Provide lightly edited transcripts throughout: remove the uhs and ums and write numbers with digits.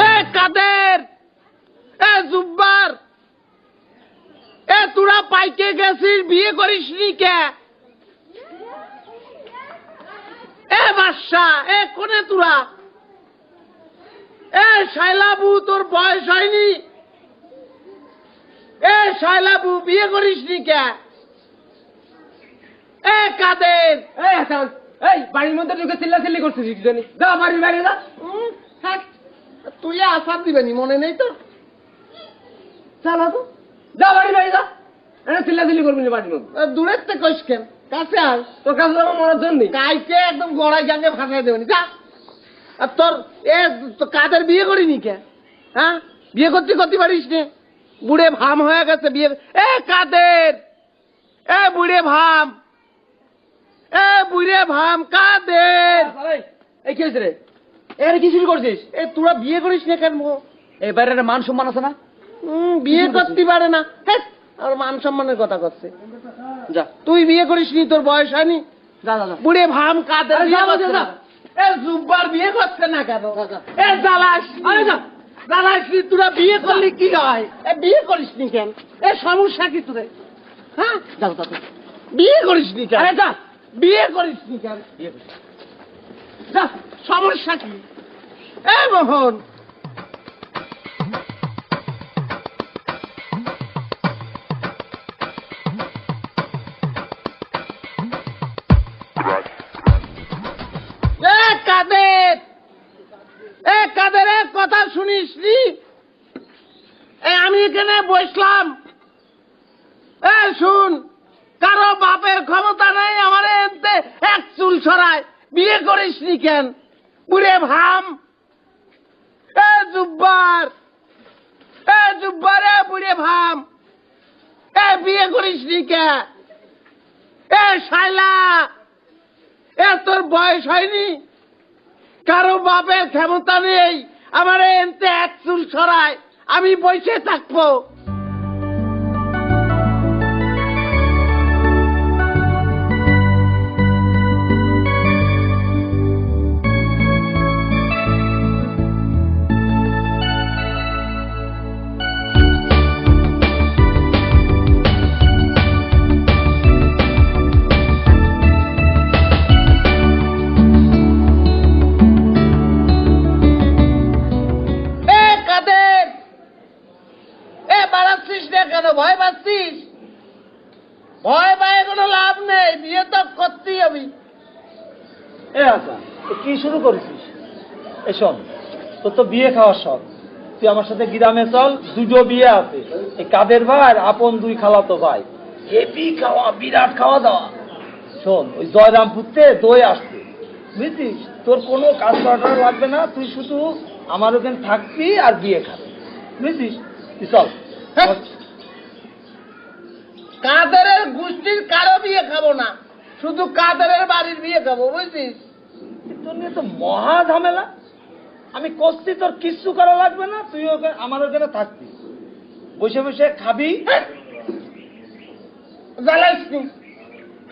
এ কাদের, এ জুব্বার, এ তোরা পাইকে গেছিস, বিয়ে করিসনি কে? এ বাদশা, এ কোনে তোরা? এ শাইলাবু, তোর বয়স হয়নি? এ শাইলাবু, বিয়ে করিসনি কে? এ কাদের, এই বাড়ির মধ্যে ঢুকে চিল্লাচিল্লি করছিস কি জানি? যা বাড়ি যা। তুই আসার দিবেনি মনে নেই তো? চালা তো, যা বাড়ি যা। চিল্লাচিল্লি করবি না বাড়ির মধ্যে। দূরের থেকে কইস কেন? কাছে আস। তোর কাছে আমার মরার জন্য কাইকে একদম গড়াই গাঙ্গে ফাঁসাই দেবেনি, যা। আর তোর কাদের বিয়ে করিনি কে? হ্যাঁ, বিয়ে করতে পারিস নে? বুড়ে ভাম হয়ে গেছে বিয়ে। এ কাদের, এ বুড়ে ভাম, এ বুড়ে ভাম, কাদের। এই কি হয়েছে রে? এর কি শুরু করছিস? এ তোরা বিয়ে করিস না কেন? এই বাইরে মান সম্মান আছে না? বিয়ে করতে পারে না, আর মান সম্মানের কথা করছে। যা, তুই বিয়ে করিসনি, তোর বয়স হয়নি? যা। বুড়ে ভাম, কাদের বিয়ে করছে না? এ জুব্বার বিয়ে করছে না কেন? এ জ্বালাস, জ্বালাসনি, তোরা বিয়ে করলি কি হয়? এ বিয়ে করিসনি কেন? এ সমস্যা কি তোরে? হ্যাঁ, যা বিয়ে করিসনি কেন? আরে যা, বিয়ে করিসনি কেন? যা, সমস্যা কি? এ মোহন, কাদের কথা শুনিস নি? আমি এখানে বসলাম, শুন, কারো বাপের ক্ষমতা নাই আমার এনতে এক চুল ছড়ায়। বিয়ে করিস নি কেন? বুড়ে ভাম, এ জুব্বার, বুড়ে ভাম, বিয়ে করিস নি কে? এ শাইলা, তোর বয়স হয়নি? কারো বাপের ক্ষমতা নেই আমার এনতে এক চুল ছড়ায়, আমি বসে থাকবো? ভয় পাচ্ছিস? ভয় পায় কোনো লাভ নেই, বিয়ে তো করতেই হবে। কি শুরু করেছিস? এসব তোর তো বিয়ে খাওয়ার শখ। তুই আমার সাথে গ্রামে চল, দুটো বিয়ে আছে। এই কাদের ভাই আপন দুই খালাতো ভাই, হেভি খাওয়া, বিরাট খাওয়া দাওয়া। শোন, ওই জয়রামপুরতে দই আসছে, বুঝছিস? তোর কোনো কাজ করা লাগবে না, তুই শুধু আমার ওখানে থাকবি আর বিয়ে খাবি, বুঝছিস? তুই চল। কাদেরের গোষ্ঠীর কারো বিয়ে খাবো না, শুধু কাদেরের বাড়ির বিয়ে খাবো, বুঝছিস? তোর নিয়ে তো মহা ঝামেলা। আমি করছি, তোর কিচ্ছু করা লাগবে না, তুই আমার ওখানে থাকবি, বসে বসে খাবি। জ্বালাইসনি,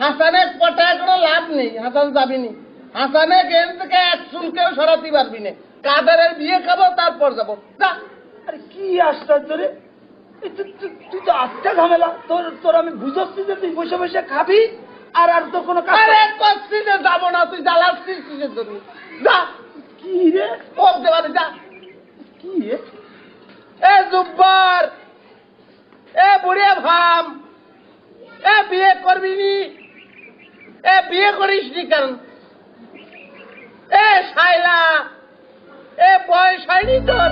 হাসানের পটায় কোনো লাভ নেই, হাসান যাবিনি। হাসানে এখান থেকে এক চুলকেও সরাতে পারবি না। কাদেরের বিয়ে খাবো, তারপর যাবো। আরে কি আশ্চর্য রে, তুই তো আজকে ঝামেলা। তোর আমি বুঝাচ্ছি যে তুই বসে বসে খাবি আর তোর কোনো কাজ করছি যে যাবো না, তুই জ্বালাচ্ছিস কিসের জন্য? যা। কি রে বলতে পারি, যা। কি রে? এ জুব্বার, বুড়ে ভাম, বিয়ে করবি নি? বিয়ে করিস নি কারণ? শাইলা, বয়স হয়নি তোর?